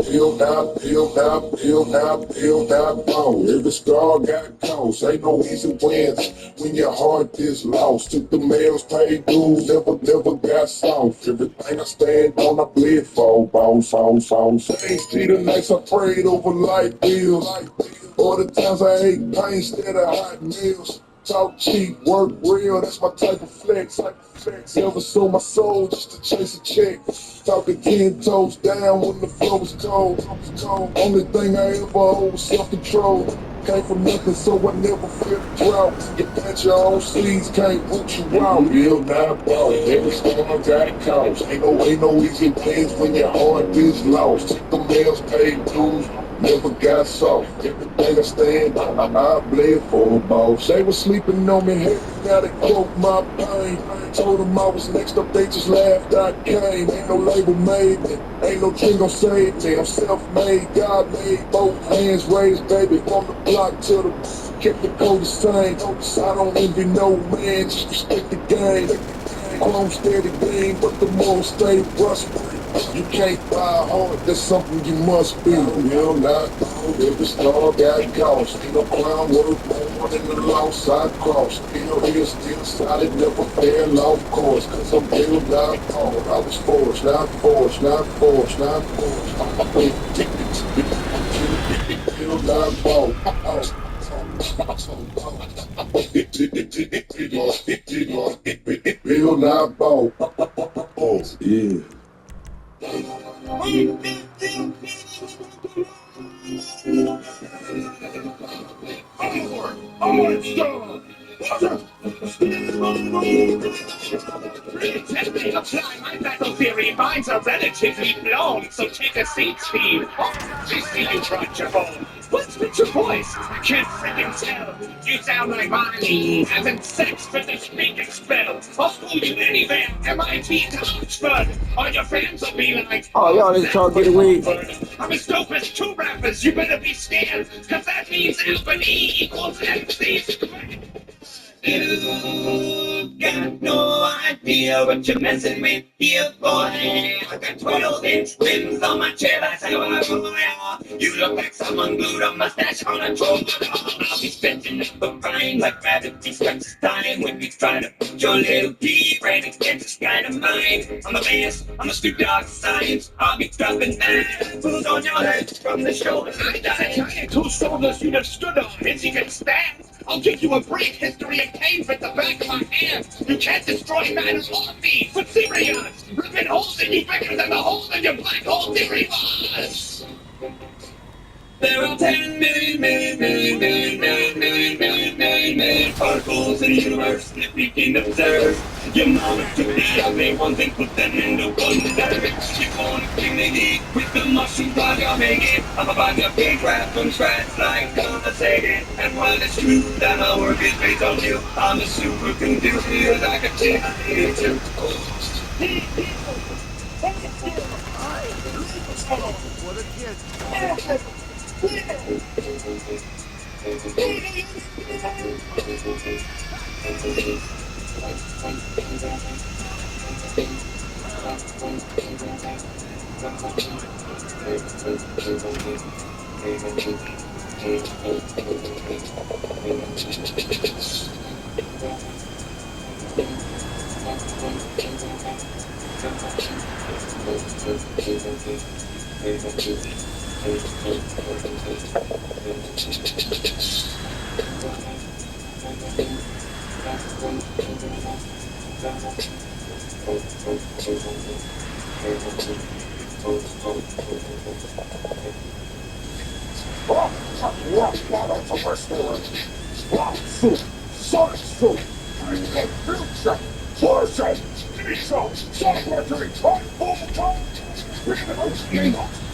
build out bone. Every scar got cost. Ain't no easy wins when your heart is lost. Took the mails, paid dues, never got soft. Everything I stand on, I bled for. Bones. Things be the nights I prayed over light bills. Or the times I ate pain instead of hot meals. Talk cheap, work real, that's my type of flex. Never sold my soul just to chase a check. Talking 10 toes down when the flow was cold. Only thing I ever hold was self-control. Came from nothing, so I never felt drought. You plant your own seeds, can't root you out. Real not about every storm got cost. Ain't no easy wins when your heart is lost. Took the mails, paid dues. Never got soft. Everything I stand on, I bled for a boss. They was sleeping on me heavy, now they quote my pain. Told them I was next up, they just laughed, I came. Ain't no label made me, ain't no king gon' save me. I'm self-made, God made, both hands raised, baby. From the block to the kept the code the same. I don't envy no man, just respect the game. Chrome steady game, but the more stay rust free. You can't buy a heart, that's something you must be. Real not every star got cost. Ain't no clown worth more than the loss I crossed. Still here, still solid, never fell off course. Cause I'm real not hard. I was forged, not forged. Real not bought. Real not bought. Yeah. Onward, star! Pretending to fly my battle theory, minds are relatively blown, so take a seat, Steve. I see you tried your phone. What's with your voice? I can't freaking tell. You sound like Marnie having sex for the speaking spell. I'll school you anywhere, MIT to Oxford. All your fans will be like, Oh, y'all need to try to get away. I'm as dope as two rappers, you better be scared, cause that means Albany equals MC. You got no idea what you're messing with here, boy. I got 12-inch rims on my chair, that's how I roll. You look like someone glued a mustache on a troll. I'll be spending up a rhyme like gravity stretches time when we try to put your little pea right against the sky of mine. I'm a bass, I'm a stupid dog science. I'll be dropping apples on your head from the shoulders. I got a giant whose shoulders you'd have stood on if you can stand. I'll give you a brief history of caves at the back of my hand. You can't destroy matter on me, but serious. Ripping holes in you bigger than the hole in your black hole theory was. There are 10 million particles in the universe that we can observe. Your mama took the ugly ones and put them into one direction. You wanna bring the heat with the mushroom body, I'll make it. I'm about to big rap from scratch like conversating. And while it's true that my work is based on you, I'm a superconductor like a chick. What a kid.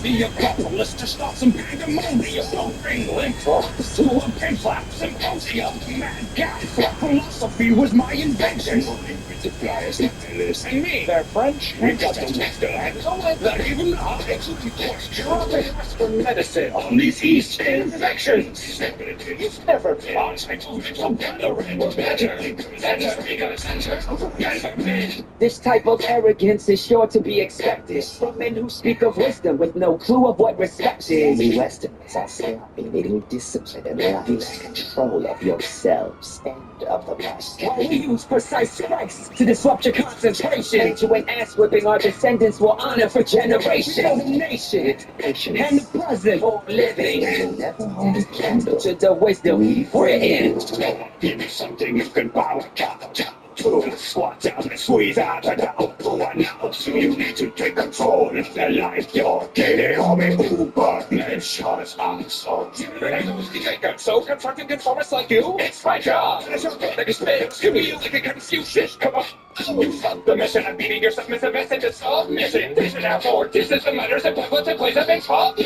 Be a capitalist to start some pandemonium. Don't bring lymph to a pin flap symposium. Mad cat philosophy was my invention. And me, they're French. We got the wisdom. So that even I actually question Western medicine on these East infections. You've never thought I told you some better and better. This type of arrogance is sure to be expected from men who speak of wisdom with no no clue of what respect is. We Westerners are self-eating discipline and lack control of yourselves and of the rest. While we use precise strikes to disrupt your concentration, to an ass whipping our descendants will honor for generations. Build a nation and the present for living. Never hold a candle To the wisdom we've written. Give me something you can bow down to. Squat down and squeeze out the down. One out, so you need to take control of the life you're getting. Homie, who but men shot us on so so confronting conformists like you? It's my job. It's your good biggest fails. Give me you like a Confucius. Come on. You fuck the mission. I'm beating your submissive message of submission. This is our board. This is the letters and templates and plays a big talk.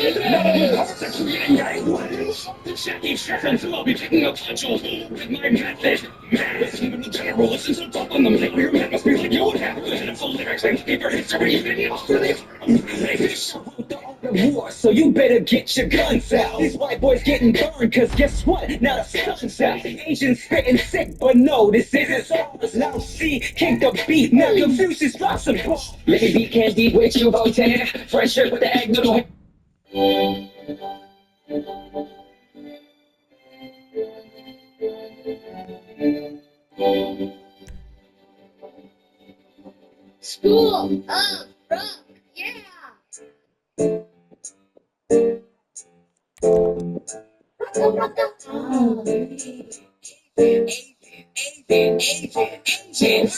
Shaky sessions will be taking a control with my method. Man, it's even the general. Listen to the talk on them. Your man must be like you would have. Listen to full lyrics and keep your history. You didn't the war, so you better get your guns out. These white boys getting burned, cause guess what? Now the sun's out. Asians spitting sick, but no, this isn't ours. Now see, kick the beat. Now Confucius drop some balls. Let me be candid with you, Voltaire. Fresh shirt with the egg noodle. School of Rock, yeah! Asian.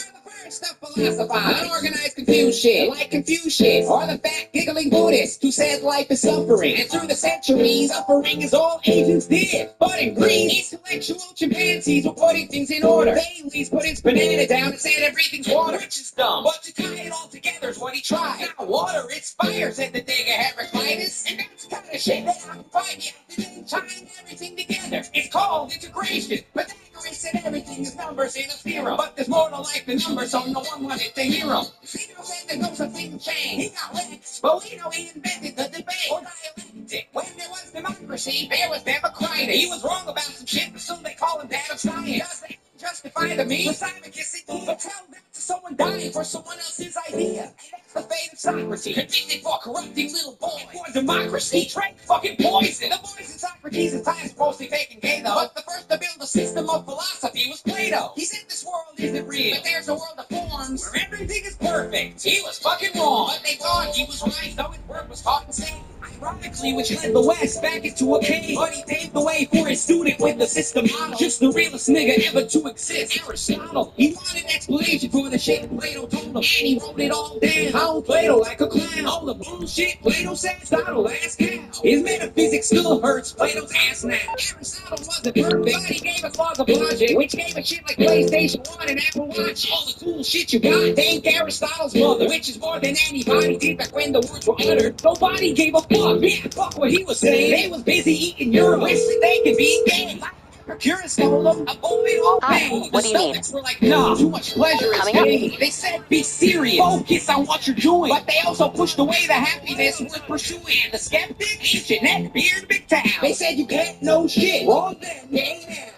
Stuff philosophize, unorganized confusion, like Confucius, or the fat giggling Buddhist who said life is suffering. And through the centuries, suffering is all Asians did. But in Greece, intellectual chimpanzees were putting things in order. Bailey's put his banana down and said everything's water, which is dumb. But to tie it all together is what he tried. Now water, it's fire, said the digger Heraclitus. And that's the kind of shit that occupied me at the day, tying everything together. It's called integration. Pythagoras said everything is numbers in a theorem. But there's more to life than numbers, so no one wanted to hear him. Zeno said there's no such thing as change. He got licked, but we know he invented the debate or dialectic. When there was democracy, there was Democritus. He was wrong about some shit, but still they call him dad of science. Does that justify the means? Simon kissing, but tell that to someone dying for someone else's idea. And that's the fate of Socrates, convicted for corrupting little boys. For democracy, he drank fucking poison. The boys in Socrates' time supposed to be fake and gay though. But the first to build a system of philosophy was Plato. He said this world isn't real, but there's a world of forms where everything is perfect. He was fucking wrong, but they thought he was right, though his work was taught insane. Ironically, which led the West back into a cave. But he paved the way for his student with the system model. Just the realest nigga ever to exist, Aristotle. He wanted an explanation for the shit Plato told him, and he wrote it all down. How Plato like a clown. All the bullshit Plato said, Aristotle ass cow. His metaphysics still hurts Plato's ass now. Aristotle wasn't perfect, but he gave us laws of logic, which gave us shit like PlayStation 1 and Apple Watch. All the cool shit you got, thank Aristotle's mother, which is more than anybody did back when the words were uttered. Nobody gave a fuck. Yeah, fuck what he was saying. They was busy eating Euro, wishing they could be gay. Epicurus told them, avoid all pain. What do you mean? The Stoics were like, nah, too much pleasure is Coming up? gain. They said, be serious, focus on what you're doing. But they also pushed away the happiness worth pursuing. And the skeptic, ancient neck, beard, big town. They said you can't know shit. Wrong then, gay now.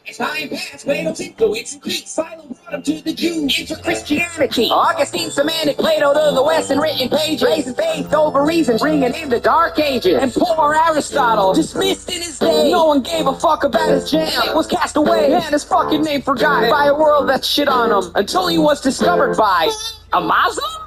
As time passed, Plato's influence increased. Philo brought him to the Jews. Enter Christianity. Augustine cemented Plato to the West in written pages, raising faith over reason, bringing in the Dark Ages. And poor Aristotle, dismissed in his day. No one gave a fuck about his jam. Was cast away and his fucking name forgotten by a world that shit on him until he was discovered by a Muslim.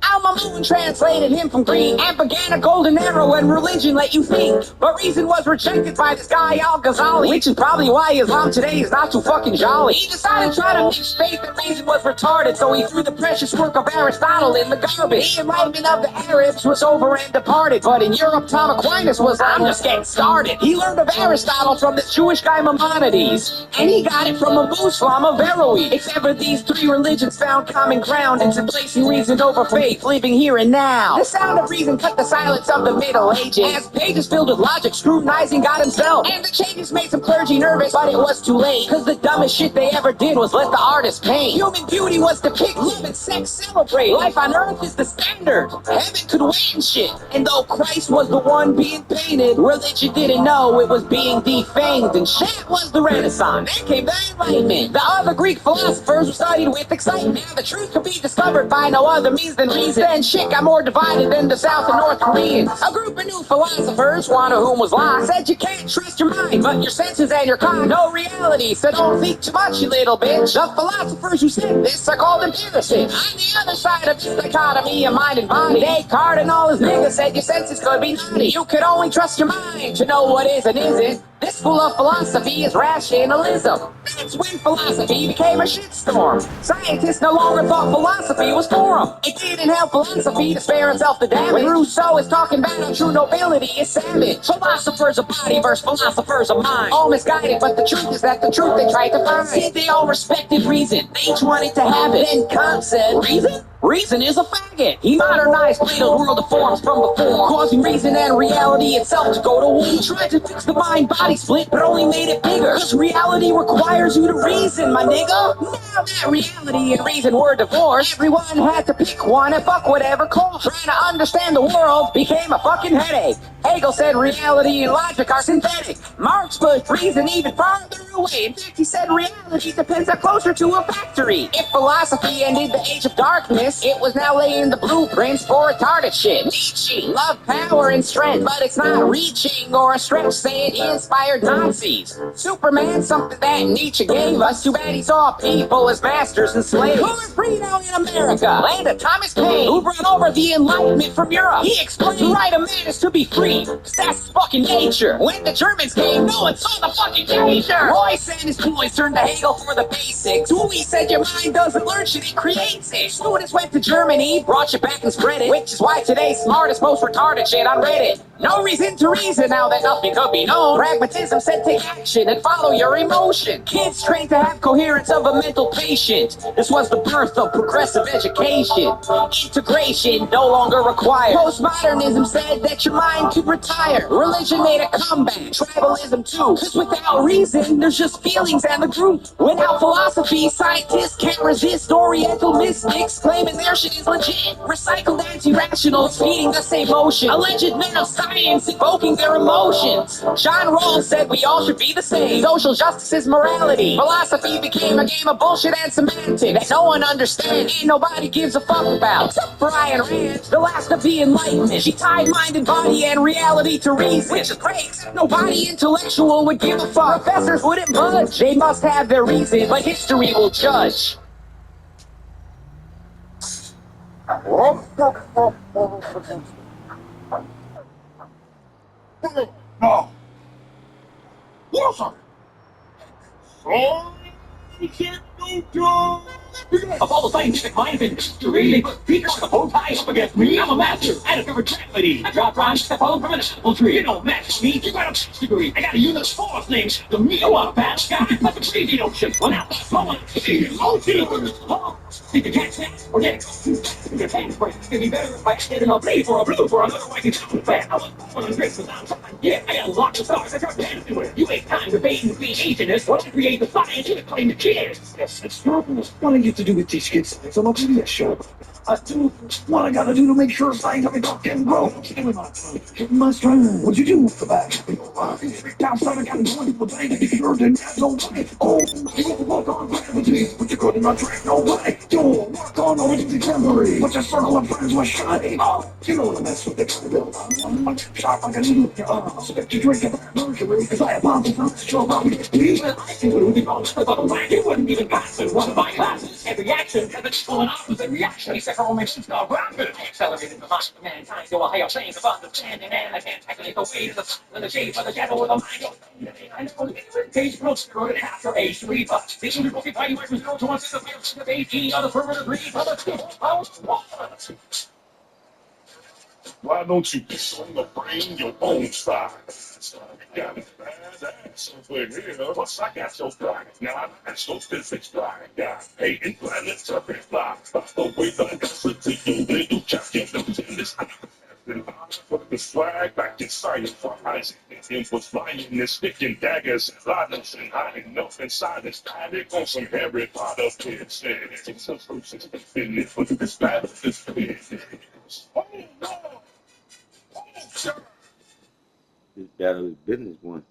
Al-Mamun translated him from Greek and began a golden era when religion let you think. But reason was rejected by this guy Al-Ghazali, which is probably why Islam today is not too fucking jolly. He decided to try to mix faith and reason was retarded, so he threw the precious work of Aristotle in the garbage. The enlightenment of the Arabs was over and departed, but in Europe Tom Aquinas was I'm just getting started. He learned of Aristotle from this Jewish guy Maimonides, and he got it from a Muslim of Averroes. If ever these three religions found common ground, it's in placing reason over faith, living here and now. The sound of reason cut the silence of the Middle Ages, as pages filled with logic scrutinizing God himself. And the changes made some clergy nervous, but it was too late, cause the dumbest shit they ever did was let the artist paint. Human beauty was depicted, love and sex celebrate. Life on earth is the standard, heaven could wait and shit. And though Christ was the one being painted, religion didn't know it was being defamed. And that was the Renaissance. Then came the Enlightenment. The other Greek philosophers were studied with excitement. Now the truth could be discovered by no other means than reason reason. Then shit got more divided than the South and North Koreans. A group of new philosophers, one of whom was Locke, said you can't trust your mind, but your senses and your cock know reality, so don't think too much, you little bitch. The philosophers who said this are called empiricists. On the other side of this dichotomy of mind and body, Descartes and all his niggas said your senses could be naughty. You could only trust your mind to know what is and isn't. This school of philosophy is rationalism. That's when philosophy became a shitstorm. Scientists no longer thought philosophy was for them. It didn't help philosophy to spare itself the damage. When Rousseau is talking about how true nobility is savage. Philosophers of body versus philosophers of mind. All misguided, but the truth is that the truth they tried to find. See, they all respected reason. They each wanted to have it. Then Kant said, reason? Reason is a faggot. He modernized Plato's world of forms from before, causing reason and reality itself to go to war. He tried to fix the mind-body split, but only made it bigger. Cause reality requires you to reason, my nigga. Now that reality and reason were divorced, everyone had to pick one and fuck whatever cost. Trying to understand the world became a fucking headache. Hegel said reality and logic are synthetic. Marx pushed reason even farther away. In fact, he said reality depends on closer to a factory. If philosophy ended the age of darkness, it was now laying the blueprints for retarded shit. Nietzsche loved power and strength, but it's not reaching or a stretch saying he inspired Nazis. Superman, something that Nietzsche gave us. Too bad he saw people as masters and slaves. Who are free now in America? Land of Thomas Paine, who brought over the Enlightenment from Europe. He explained the right of man is to be free, cause that's fucking nature. When the Germans came, no one saw the fucking danger. Royce and his boys turned to Hegel for the basics. Dewey said your mind doesn't learn shit, it creates it. Students went to Germany, brought you back and spread it, which is why today's smartest, most retarded shit on Reddit. No reason to reason now that nothing could be known. Pragmatism said take action and follow your emotion. Kids trained to have coherence of a mental patient. This was the birth of progressive education. Integration no longer required. Postmodernism said that your mind could retire. Religion made a comeback. Tribalism too. Cause without reason, there's just feelings and the group. Without philosophy, scientists can't resist Oriental mystics claiming their shit is legit. Recycled anti-rationals feeding the same motion. Alleged men of science invoking their emotions. John Rawls said we all should be the same. Social justice is morality. Philosophy became a game of bullshit and semantics that no one understands and nobody gives a fuck about. Except for Ayn Rand, the last of the Enlightenment. She tied mind and body and reality to reason, which is great, except nobody intellectual would give a fuck. Professors wouldn't budge. They must have their reason, but history will judge. No. Listen. So, you can't go Of all the scientific minds in history, they put Peter with a bow tie up against me. I'm a master at a different gravity. I drop rhymes that fall from an apple tree. You don't match me. You got a bachelor's degree. I got a unit force named the me. You want a bad guy? That's a crazy notion. Well, now, I want to see you. Oh, think you can't stand or get it? Your hands break. It'd be better if I did in a blade for a blue for another way to come back. I was born on grace without time. Yeah, I got lots of stars. I turned hands to it. You ain't time debating the Asianist. What to create the science, you claim the kids. Yes, it's terrible. What I get to do with these kids? It's a PBS show. I do what I gotta do to make sure scientific talk can grow. Give me my time. Give me my strength. What'd you do with the back? Downside, I gotta go into the bank and be sure it didn't have no way. Oh, you won't work on gravity, but you couldn't attract no way. You won't work on original memory, but your circle of friends was shiny. Oh, you know what I mess with the kind of bill. I'm sharp like a needle. Expect to drink at mercury, cause I have bombs from the show about me. Even I think it would be wrong. If I'm right, you wouldn't even pass in one of my classes. Every action has its full and opposite reaction. Except for omissions called rapid. I accelerated the mind of mankind to a higher plane of understanding, and I can't calculate the weight of the sun and the shape of the shadow of the mind. I know the page growth through it after age 3, but the only book if I was 0 to 1 since the field of 18 on the permanent read of the 2 hours. Why don't you piss on the brain your own side? You got it badass over here. Plus, I got your black. Now I got your physics black. Got hating planets up and fly. By the way, I got to you, little champion. In this put the swag back in science for Isaac. Him was flying and sticking daggers and liners and hiding up inside his panic on some Harry Potter kids. It's some business for this battle, this business. Oh, no! Oh, sir! This battle is business one.